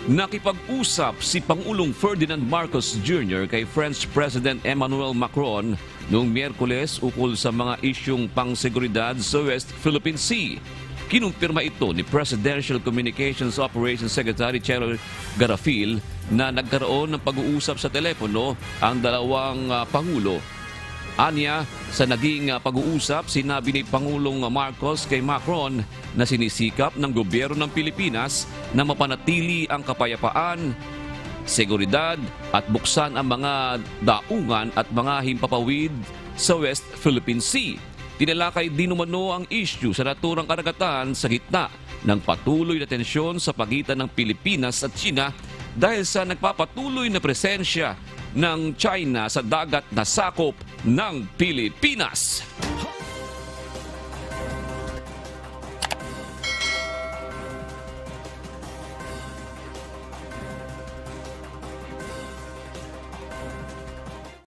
Nakipag-usap si Pangulong Ferdinand Marcos Jr. kay French President Emmanuel Macron noong Miyerkules ukol sa mga isyung pangseguridad sa West Philippine Sea. Kinumpirma ito ni Presidential Communications Operations Secretary Cheryl Garafil na nagkaroon ng pag-uusap sa telepono ang dalawang Pangulo. Anya, sa naging pag-uusap, sinabi ni Pangulong Marcos kay Macron na sinisikap ng gobyerno ng Pilipinas na mapanatili ang kapayapaan, seguridad at buksan ang mga daungan at mga himpapawid sa West Philippine Sea. Tinalakay din umano ang issue sa naturang karagatan sa gitna ng patuloy na tensyon sa pagitan ng Pilipinas at China dahil sa nagpapatuloy na presensya ng China sa dagat na sakop ng Pilipinas.